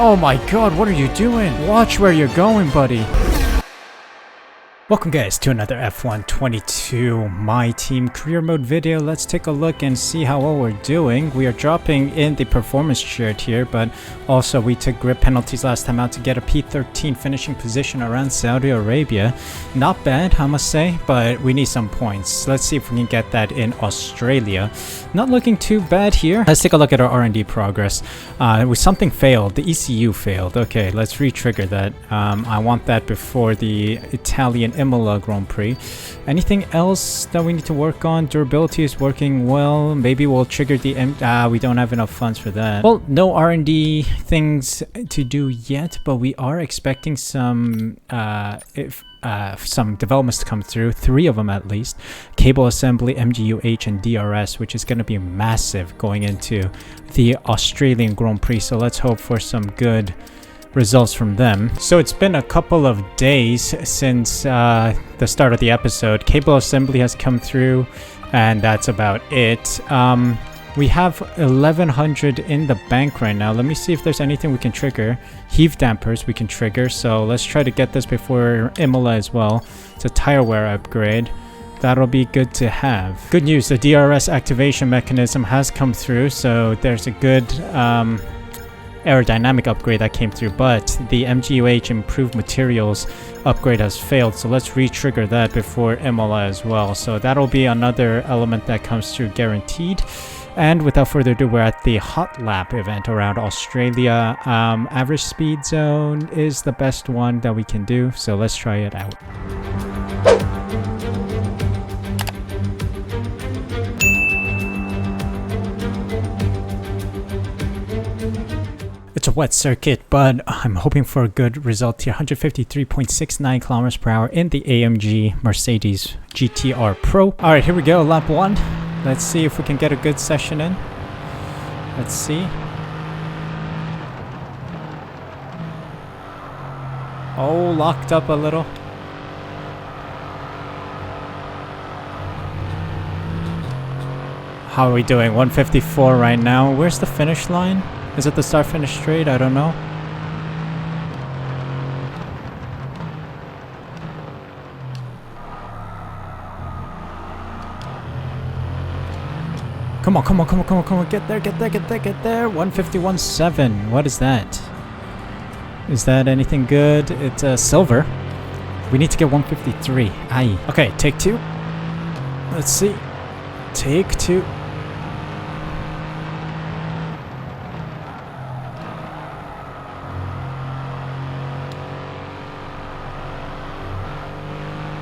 Oh my god, what are you doing? Watch where you're going, buddy. Welcome guys to another F1 22 My Team career mode video. Let's take a look and see how well we're doing. We are dropping in the performance chart here, but also we took grip penalties last time out to get a P13 finishing position around Saudi Arabia. Not bad, I must say, but we need some points. Let's see if we can get that in Australia. Not looking too bad here. Let's take a look at our R&D progress. Something failed. The ECU failed. Okay, let's re-trigger that. I want that before the Italian Imola Grand Prix. Anything else that we need to work on? Durability is working well. Maybe we'll trigger the we don't have enough funds for that. Well, no R&D things to do yet, but we are expecting some developments to come through, 3 of them at least. Cable assembly, MGUH, and DRS, which is going to be massive going into the Australian Grand Prix. So let's hope for some good results from them. So it's been a couple of days since the start of the episode. Cable assembly has come through, and that's about it. We have 1100 in the bank right now. Let me see if there's anything we can trigger. Heave dampers we can trigger, so let's try to get this before Imola as well. It's a tire wear upgrade. That'll be good to have. Good news, the DRS activation mechanism has come through, so there's a good aerodynamic upgrade that came through, but the MGUH improved materials upgrade has failed, so let's re-trigger that before Imola as well. So that'll be another element that comes through guaranteed. And without further ado, we're at the hot lap event around Australia. Average speed zone is the best one that we can do, so let's try it out. It's a wet circuit, but I'm hoping for a good result here. 153.69 kilometers per hour in the AMG Mercedes GTR Pro. All right, here we go, lap 1. Let's see if we can get a good session in. Let's see. Oh, locked up a little. How are we doing? 154 right now. Where's the finish line? Is it the start-finish straight? I don't know. Come on, come on, come on, come on, come on. Get there, get there, get there, get there. 151.7. What is that? Is that anything good? It's silver. We need to get 153. Aye. Okay, take 2. Let's see. Take 2.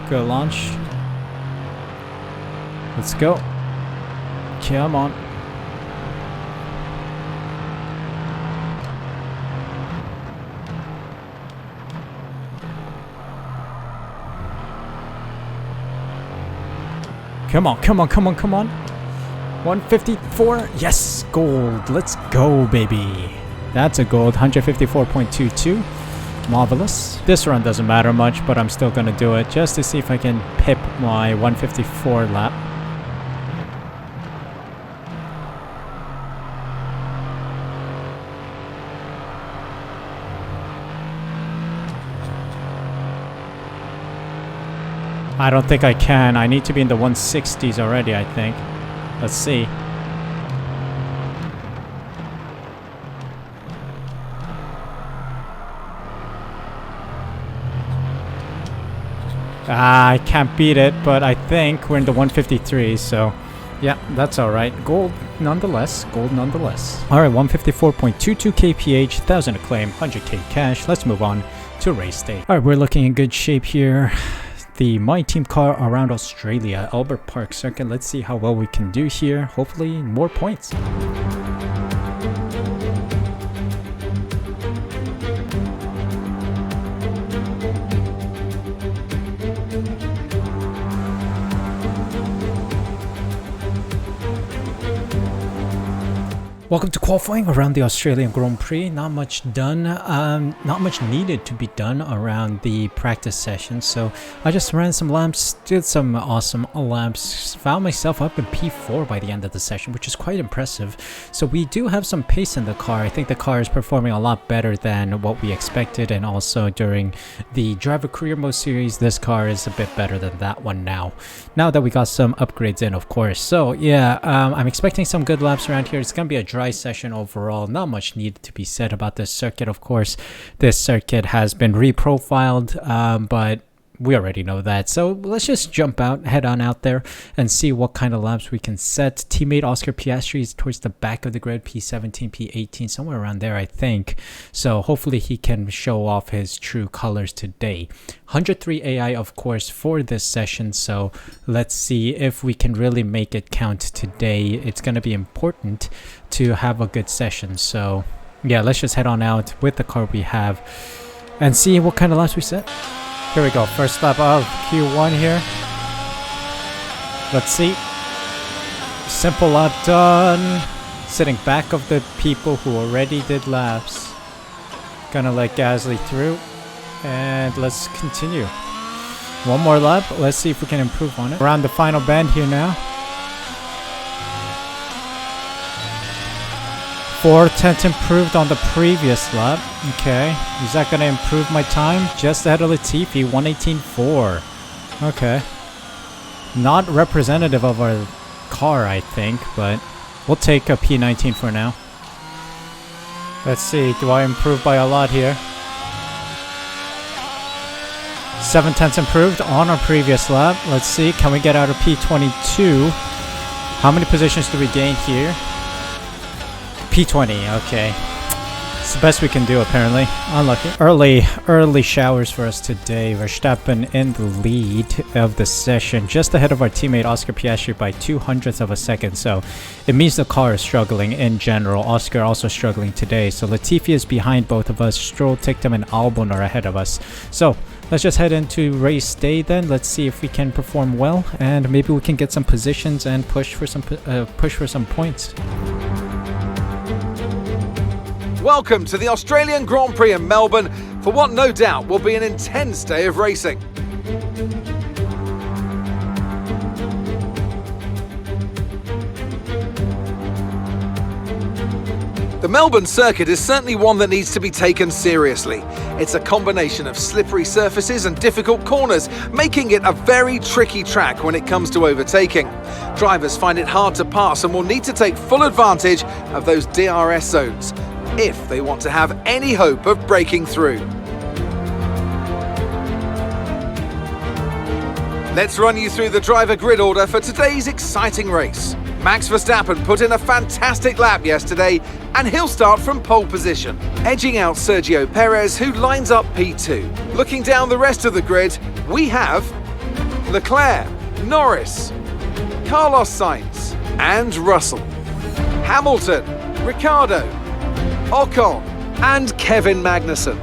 Good launch. Let's go. Come on. Come on, come on, come on, come on. 154. Yes, gold. Let's go, baby. That's a gold. 154.22. Marvelous. This run doesn't matter much, but I'm still gonna do it just to see if I can pip my 154 lap. I don't think I can. I need to be in the 160s already, I think. Let's see. I can't beat it, but I think we're in the 153, so yeah, that's alright. Gold nonetheless. Gold nonetheless. Alright, 154.22 kph, 1000 acclaim, 100k cash. Let's move on to race day. Alright, we're looking in good shape here. The My Team car around Australia, Albert Park circuit. Let's see how well we can do here. Hopefully more points. Welcome to qualifying around the Australian Grand Prix. Not much done, not much needed to be done around the practice session. So I just ran some laps, did some awesome laps, found myself up in P4 by the end of the session, which is quite impressive. So we do have some pace in the car. I think the car is performing a lot better than what we expected, and also during the driver career mode series, this car is a bit better than that one now that we got some upgrades in, of course. So yeah, I'm expecting some good laps around here. It's gonna be a dry session overall. Not much needed to be said about this circuit. Of course, this circuit has been reprofiled, but we already know that. So let's just jump out, head on out there and see what kind of laps we can set. Teammate Oscar Piastri is towards the back of the grid, P17, P18, somewhere around there, I think. So hopefully he can show off his true colors today. 103 AI, of course, for this session. So let's see if we can really make it count today. It's going to be important to have a good session. So yeah, let's just head on out with the car we have and see what kind of laps we set. Here we go, first lap of Q1 here. Let's see. Simple lap done. Sitting back of the people who already did laps. Gonna let Gasly through. And let's continue. One more lap. Let's see if we can improve on it. Around the final bend here now. 4/10 improved on the previous lap. Okay, is that going to improve my time? Just ahead of Latifi, 1:18.4. Okay. Not representative of our car, I think, but we'll take a P19 for now. Let's see, do I improve by a lot here? 7/10 improved on our previous lap. Let's see, can we get out of P22? How many positions do we gain here? P20, okay. It's the best we can do, apparently. Unlucky. Early showers for us today. Verstappen in the lead of the session, just ahead of our teammate Oscar Piastri by 0.02 of a second. So it means the car is struggling in general. Oscar also struggling today. So Latifi is behind both of us. Stroll, Tictum, and Albon are ahead of us. So let's just head into race day then. Let's see if we can perform well, and maybe we can get some positions and push for some points. Welcome to the Australian Grand Prix in Melbourne for what no doubt will be an intense day of racing. The Melbourne circuit is certainly one that needs to be taken seriously. It's a combination of slippery surfaces and difficult corners, making it a very tricky track when it comes to overtaking. Drivers find it hard to pass and will need to take full advantage of those DRS zones if they want to have any hope of breaking through. Let's run you through the driver grid order for today's exciting race. Max Verstappen put in a fantastic lap yesterday, and he'll start from pole position, edging out Sergio Perez, who lines up P2. Looking down the rest of the grid, we have Leclerc, Norris, Carlos Sainz, and Russell, Hamilton, Ricciardo, Ocon, and Kevin Magnussen,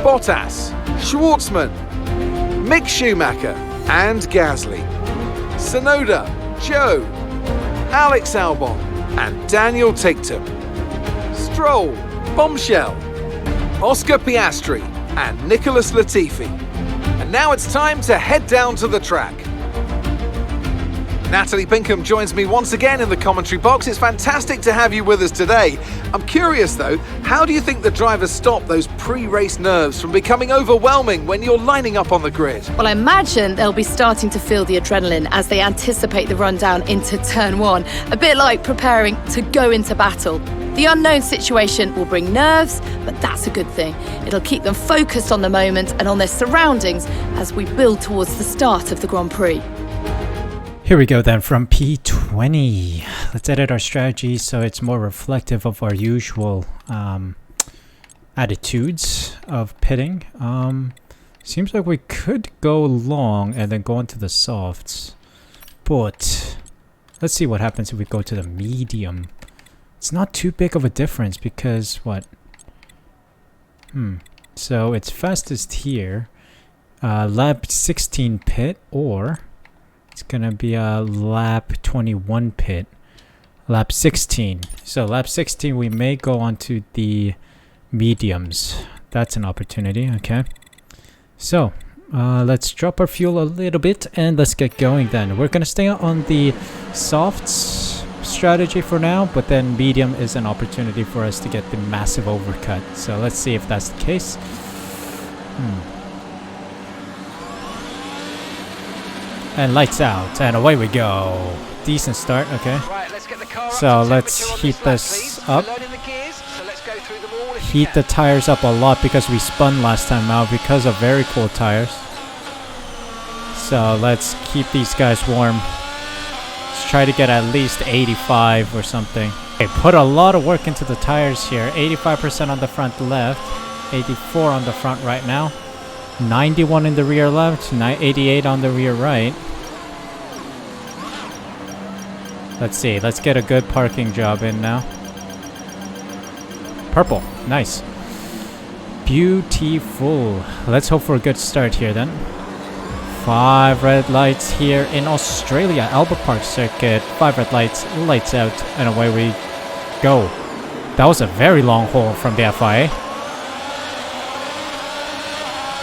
Bottas, Schwartzman, Mick Schumacher, and Gasly, Tsunoda, Joe, Alex Albon, and Daniel Tictum, Stroll, Bombshell, Oscar Piastri, and Nicholas Latifi. And now it's time to head down to the track. Natalie Pinkham joins me once again in the commentary box. It's fantastic to have you with us today. I'm curious though, how do you think the drivers stop those pre-race nerves from becoming overwhelming when you're lining up on the grid? Well, I imagine they'll be starting to feel the adrenaline as they anticipate the rundown into turn one, a bit like preparing to go into battle. The unknown situation will bring nerves, but that's a good thing. It'll keep them focused on the moment and on their surroundings as we build towards the start of the Grand Prix. Here we go then, from P20. Let's edit our strategy so it's more reflective of our usual attitudes of pitting. Seems like we could go long and then go into the softs, but let's see what happens if we go to the medium. It's not too big of a difference because what? So it's fastest here, lap 16 pit, or it's gonna be a lap 21 pit. Lap 16. So lap 16 we may go on to the mediums. That's an opportunity. Okay. So let's drop our fuel a little bit and let's get going then. We're gonna stay on the softs strategy for now, but then medium is an opportunity for us to get the massive overcut. So let's see if that's the case. And lights out, and away we go. Decent start, okay. Right, let's get the car So up to let's temperature on heat lap, this please. up. We're learning the gears, so let's go through them all if we Heat can. the tires up a lot because we spun last time out because of very cool tires. So let's keep these guys warm. Let's try to get at least 85 or something. Okay, put a lot of work into the tires here. 85% on the front left, 84 on the front right now, 91 in the rear left, 88 on the rear right. Let's see, let's get a good parking job in now. Purple, nice. Beautiful. Let's hope for a good start here then. 5 red lights here in Australia, Albert Park Circuit. 5 red lights, lights out, and away we go. That was a very long hole from the FIA.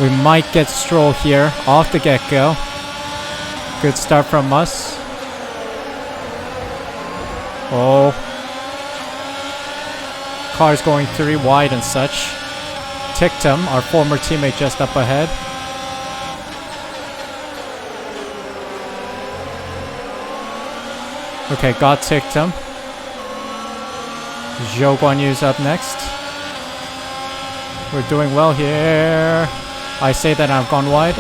We might get Stroll here off the get-go. Good start from us. Oh. Cars going 3 wide and such. Ticked him, our former teammate, just up ahead. Okay, got ticked him. Zhou Guanyu's up next. We're doing well here. I say that I've gone wide.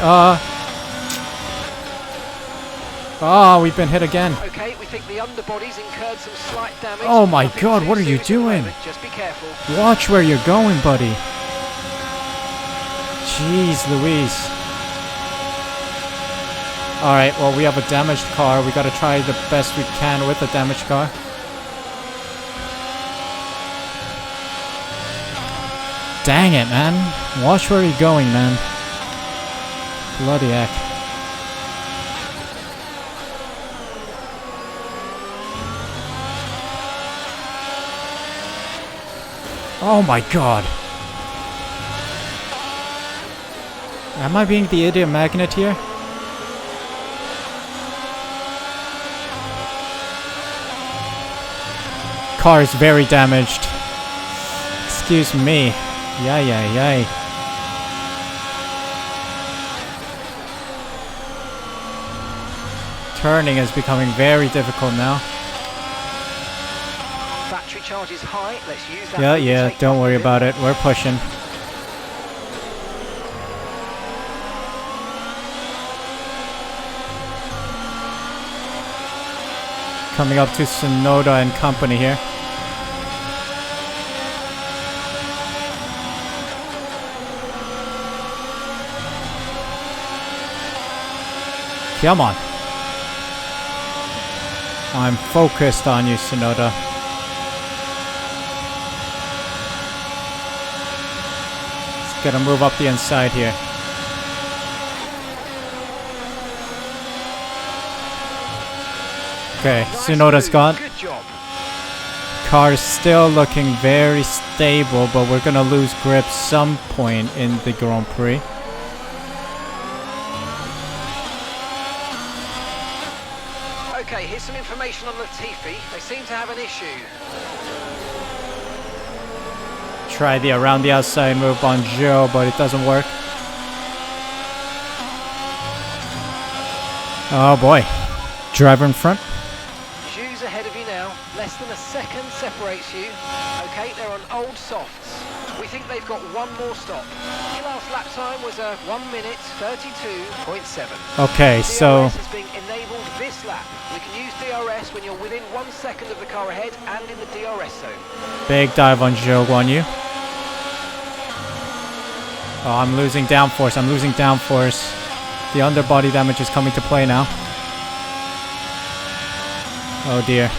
We've been hit again. Okay, we think the underbody's incurred some slight damage. Oh my Nothing god, too what are you serious at the doing? moment, just be careful. Watch where you're going, buddy. Jeez Louise. Alright, well, we have a damaged car. We gotta try the best we can with the damaged car. Dang it, man. Watch where you're going, man. Bloody heck. Oh my god. Am I being the idiot magnet here? Car is very damaged. Excuse me. Yay. Turning is becoming very difficult now. Battery charge is high. Let's use that. Yeah, don't worry about it. We're pushing. Coming up to Sonoda and company here. Come on. I'm focused on you, Sonoda. Let's gotta move up the inside here. Okay, Nice Sonoda's move. gone. Good job. Car is still looking very stable, but we're gonna lose grip some point in the Grand Prix. Okay, here's some information on Latifi. They seem to have an issue. Try the around the outside move on Joe, but it doesn't work. Oh boy. Driver in front. Zhu's ahead of you now. Less than a second separates you. Okay, they're on old softs. We think they've got one more stop. Your last lap time was a 1 minute 32.7. Okay, so DRS is being enabled this lap. We can use DRS when you're within 1 second of the car ahead and in the DRS zone. big dive on Joe Guanyu. Oh, I'm losing downforce. The underbody damage is coming to play now. Oh dear.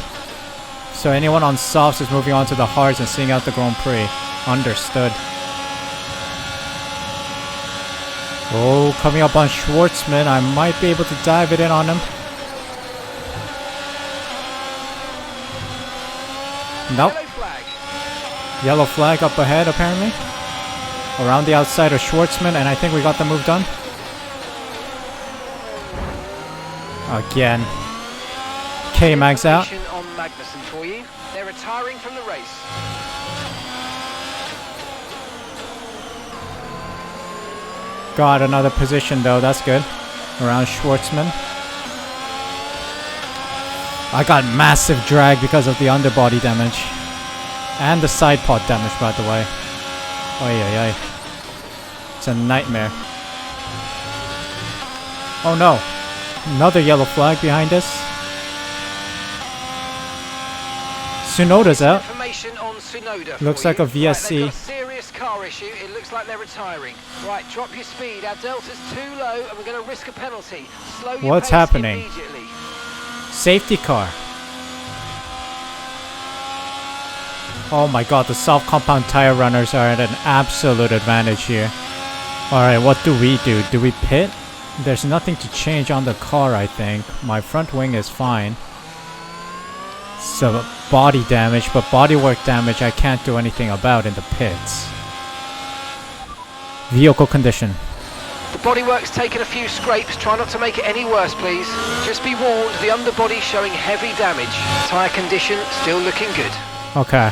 So anyone on softs is moving on to the hards and seeing out the Grand Prix. Understood. Oh, coming up on Schwartzman. I might be able to dive it in on him. Nope. Yellow flag. Yellow flag up ahead, apparently. Around the outside of Schwartzman, and I think we got the move done. Again. K-Mag's out. On Magnussen for you. They're retiring from the race. Got another position though, that's good. Around Schwartzman. I got massive drag because of the underbody damage. And the side pod damage, by the way. Oy, oy, oy. It's a nightmare. Oh no. Another yellow flag behind us. Tsunoda's out. Information on Tsunoda Looks like a VSC. Right, they've got a serious car issue. It looks like they're retiring. Right, drop your speed. Our delta's too low and we're going to risk a penalty. Slow your What's pace happening? Immediately. Safety car. Oh my god, the soft compound tire runners are at an absolute advantage here. Alright, what do? Do we pit? There's nothing to change on the car, I think. My front wing is fine. So, body damage, but bodywork damage I can't do anything about in the pits. Vehicle condition. The bodywork's taken a few scrapes. Try not to make it any worse, please. Just be warned, the underbody's showing heavy damage. Tyre condition still looking good. Okay.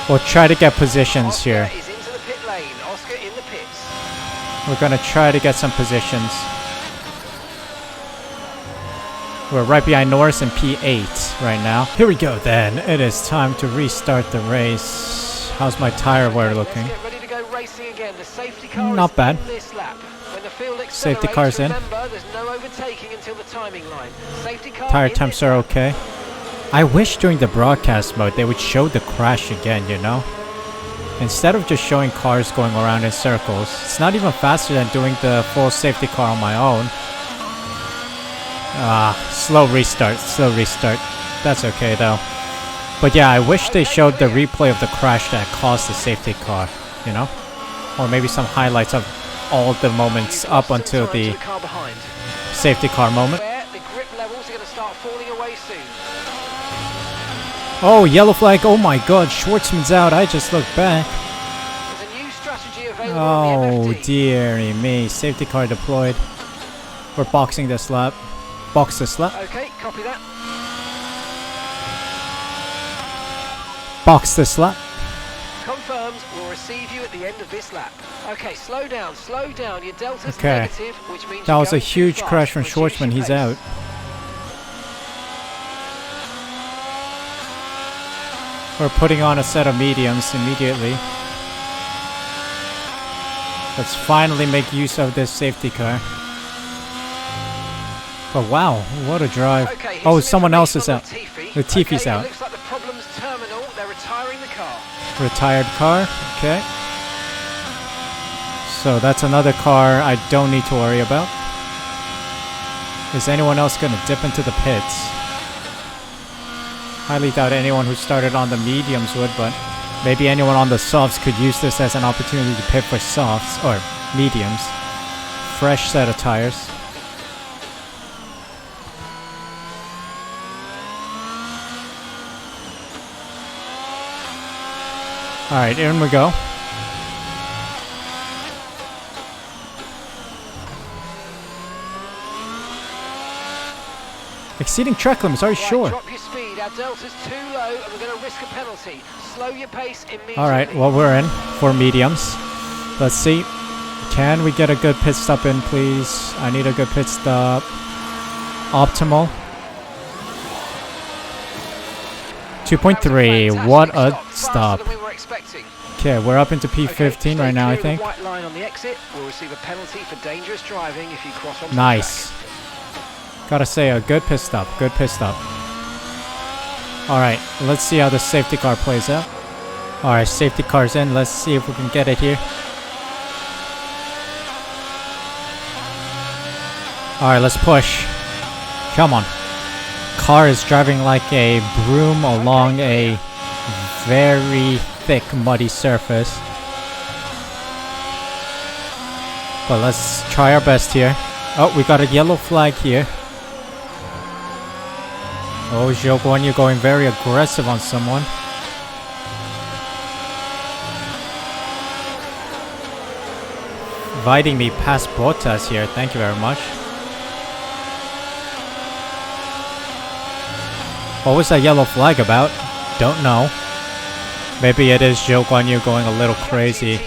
We'll try to get positions Oscar here. is into the pit lane. Oscar in the pits. We're gonna try to get some positions. We're right behind Norris in P8 right now. Here we go then. It is time to restart the race. How's my tire wear looking? Let's get ready to go racing again. The safety car Not is bad. in this lap. When the field Safety accelerates, car's in. remember, there's no overtaking until the timing line. Safety car Tire in temps this are lap. okay. I wish during the broadcast mode they would show the crash again, you know? Instead of just showing cars going around in circles. It's not even faster than doing the full safety car on my own. Slow restart. That's okay though. But yeah, I wish they showed the replay of the crash that caused the safety car, you know? Or maybe some highlights of all the moments up until the car behind. safety car moment. The grip levels are going to start falling away soon. Oh, yellow flag. Oh my god, Schwartzman's out. I just looked back. There's a new strategy available on Oh the MFD. dearie me. Safety car deployed. We're boxing this lap. Box this lap. Okay, copy that. Box this lap. Confirmed, we'll receive you at the end of this lap. Okay, slow down. Your delta's Okay. negative, which means That you're was a going too huge fast. crash from Reduce Schwartzman. your He's pace. out. We're putting on a set of mediums immediately. Let's finally make use of this safety car. But wow, what a drive. Okay, here's Oh, some someone else information is on out. Latifi. Latifi's Okay, out. It looks like the problem's terminal. They're retiring the car. Retired car, okay. So that's another car I don't need to worry about. Is anyone else gonna dip into the pits? Highly doubt anyone who started on the mediums would, but maybe anyone on the softs could use this as an opportunity to pit for softs, or mediums. Fresh set of tires. Alright, in we go. Exceeding track limits, are you Right, sure? drop your speed. Our delta's too low and we're going to risk a penalty. Slow your pace immediately. Alright, well we're in for mediums. Let's see. Can we get a good pit stop in, please? I need a good pit stop. Optimal. 2.3. What a stop. Faster than we were expecting. Okay, we're up into P15 Okay, right now, I stay clear of the think. white line on the exit. We'll receive a penalty for dangerous driving if you cross onto the Nice. Gotta say, a good pit stop. Good pit stop. Alright, let's see how the safety car plays out. Alright, safety car's in. Let's see if we can get it here. Alright, let's push. Come on. Car is driving like a broom along a very thick, muddy surface. But let's try our best here. Oh, we got a yellow flag here. Oh, Zhou Guan, you're going very aggressive on someone. inviting me past Bottas here. Thank you very much. What was that yellow flag about? Don't know. Maybe it is Zhou Guanyu going a little crazy.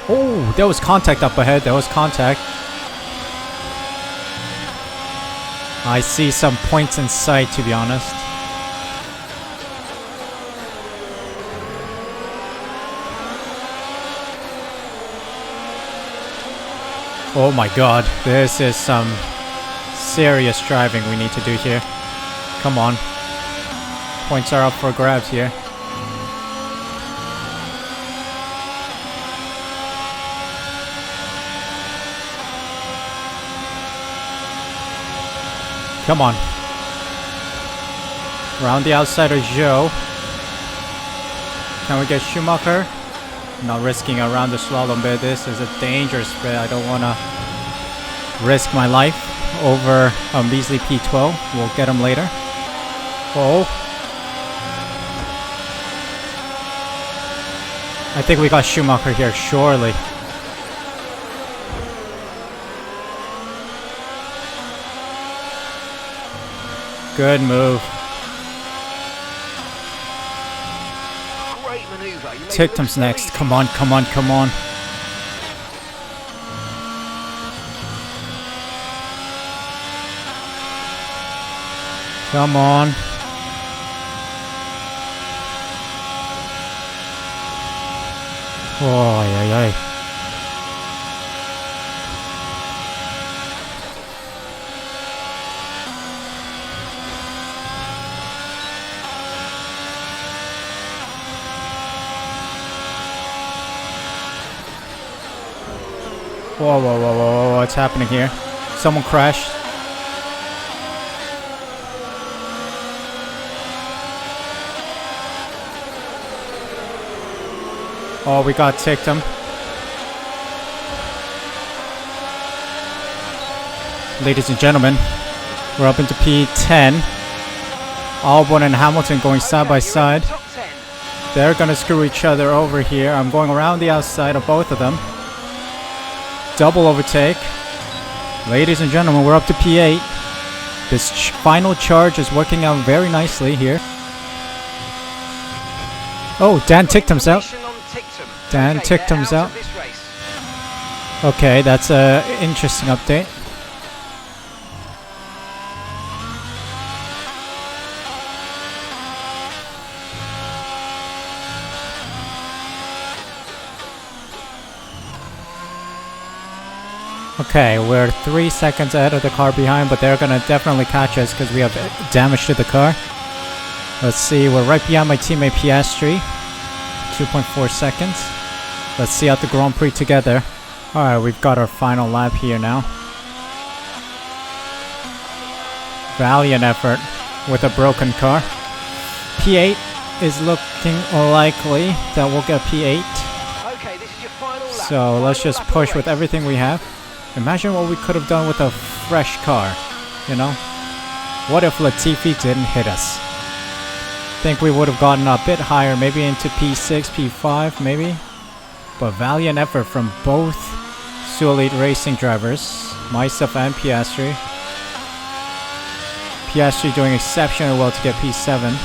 Oh, there was contact up ahead. There was contact. I see some points in sight, to be honest. Oh my god, this is some serious driving we need to do here. Come on. Points are up for grabs here. Come on. Around the outside of Zhou. Can we get Schumacher? Not risking around the slalom bit. This is a dangerous bit. I don't want to risk my life over a measly P12. We'll get him later. Oh. I think we got Schumacher here, surely. Good move. Great maneuver. Tictum's next. Come on, come on, come on. Come on. Oh, ay, ay. Whoa, whoa, whoa, whoa, whoa, what's happening here? Someone crashed. Oh, we got Tictum. Ladies and gentlemen, we're up into P10. Albon and Hamilton going side by side. They're gonna screw each other over here. I'm going around the outside of both of them. Double overtake. Ladies and gentlemen, we're up to P8. This final charge is working out very nicely here. Oh, Dan Tictum's out. Dan Tictum's out. Okay, that's an interesting update. Okay, we're 3 seconds ahead of the car behind, but they're gonna definitely catch us because we have damage to the car. Let's see, we're right behind my teammate Piastri. 2.4 seconds. Let's see out the Grand Prix together. Alright, we've got our final lap here now. Valiant effort with a broken car. P8 is looking likely that we'll get P8. Okay, this is your final lap. So let's just push with everything we have. Imagine what we could have done with a fresh car, you know? What if Latifi didn't hit us? Think we would have gotten a bit higher, maybe into P6, P5, maybe? But valiant effort from both Suh Elite Racing drivers, myself and Piastri. Piastri doing exceptionally well to get P7.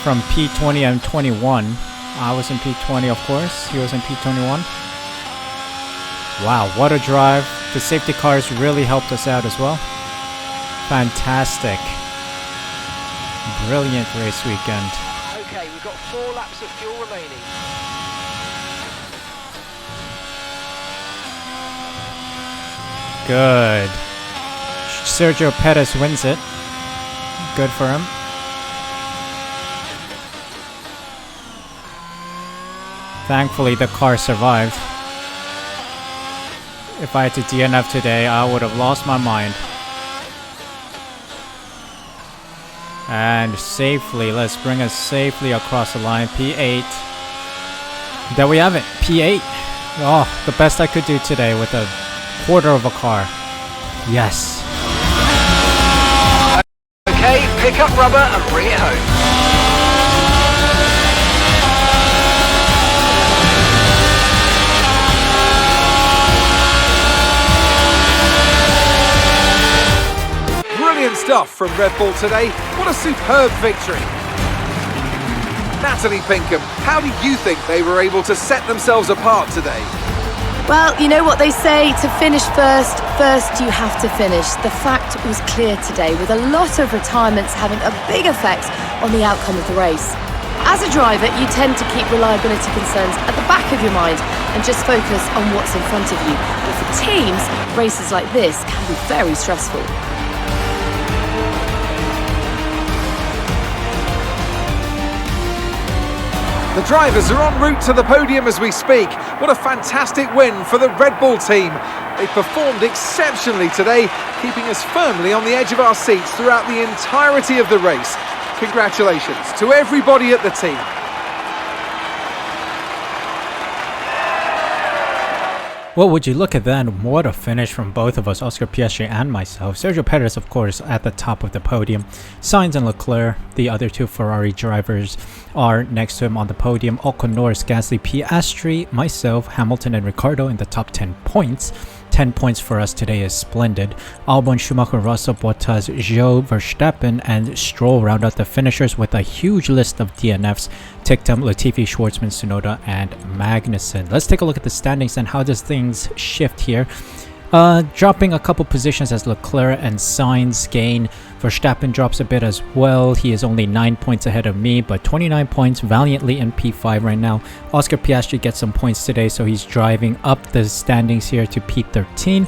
From P20 and 21. I was in P20, of course. He was in P21. Wow, what a drive. The safety cars really helped us out as well. Fantastic. Brilliant race weekend. Okay, we've got 4 laps of fuel remaining. Good. Sergio Perez wins it. Good for him. Thankfully, the car survived. If I had to DNF today, I would have lost my mind. And safely, let's bring us safely across the line. P8. There we have it. P8. Oh, the best I could do today with a quarter of a car. Yes. Okay, pick up rubber and bring it home. stuff from Red Bull today. What a superb victory. Natalie Pinkham, how do you think they were able to set themselves apart today? Well, you know what they say, to finish first you have to finish. The fact was clear today, with a lot of retirements having a big effect on the outcome of the race. As a driver, you tend to keep reliability concerns at the back of your mind and just focus on what's in front of you. But for teams, races like this can be very stressful. The drivers are en route to the podium as we speak. What a fantastic win for the Red Bull team. They performed exceptionally today, keeping us firmly on the edge of our seats throughout the entirety of the race. Congratulations to everybody at the team. Well, would you look at that? What a finish from both of us, Oscar Piastri and myself. Sergio Perez, of course, at the top of the podium. Sainz and Leclerc, the other two Ferrari drivers, are next to him on the podium. Ocon, Norris, Gasly, Piastri, myself, Hamilton, and Ricciardo in the top 10 points. 10 points for us today is splendid. Albon, Schumacher, Russell, Bottas, Zhou, Verstappen, and Stroll round out the finishers with a huge list of DNFs. Ticktum, Latifi, Schwartzman, Tsunoda, and Magnussen. Let's take a look at the standings and how does things shift here. Dropping a couple positions as Leclerc and Sainz gain. Verstappen drops a bit as well. He is only 9 points ahead of me, but 29 points valiantly in P5 right now. Oscar Piastri gets some points today, so he's driving up the standings here to P13.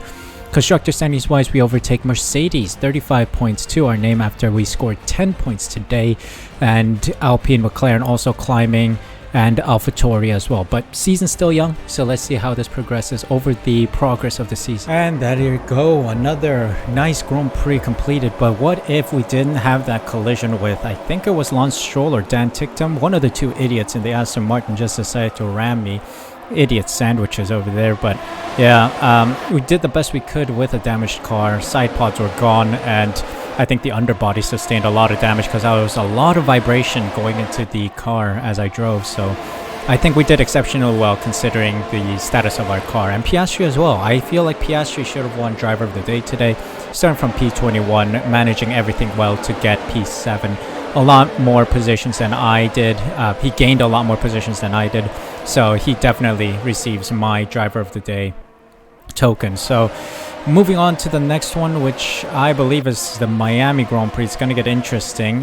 Constructor standings wise, we overtake Mercedes, 35 points to our name after we scored 10 points today. And Alpine, McLaren also climbing, and AlphaTauri as well. But season's still young, so let's see how this progresses over the progress of the season. And there you go, another nice Grand Prix completed. But what if we didn't have that collision with, I think it was Lance Stroll or Dan Ticktum, one of the two idiots in the Aston Martin just decided to ram me. Idiot sandwiches over there. But yeah, we did the best we could with a damaged car. Side pods were gone, and I think the underbody sustained a lot of damage because there was a lot of vibration going into the car as I drove. So I think we did exceptionally well considering the status of our car. And Piastri as well. I feel like Piastri should have won Driver of the Day today. Starting from P21, managing everything well to get P7. A lot more positions than I did. He gained a lot more positions than I did. So he definitely receives my Driver of the Day token. So moving on to the next one, which I believe is the Miami Grand Prix. It's going to get interesting.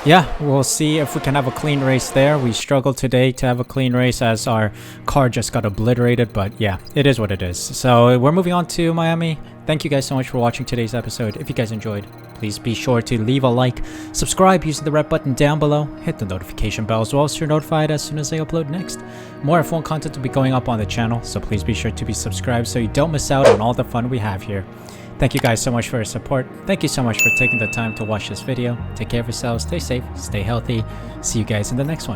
Yeah, we'll see if we can have a clean race there. We struggled today to have a clean race as our car just got obliterated, but yeah, it is what it is. So we're moving on to Miami. Thank you guys so much for watching today's episode. If you guys enjoyed, please be sure to leave a like, subscribe using the red button down below, hit the notification bell as well so you're notified as soon as I upload next. More F1 content will be going up on the channel, so please be sure to be subscribed so you don't miss out on all the fun we have here. Thank you guys so much for your support. Thank you so much for taking the time to watch this video. Take care of yourselves, stay safe, stay healthy. See you guys in the next one.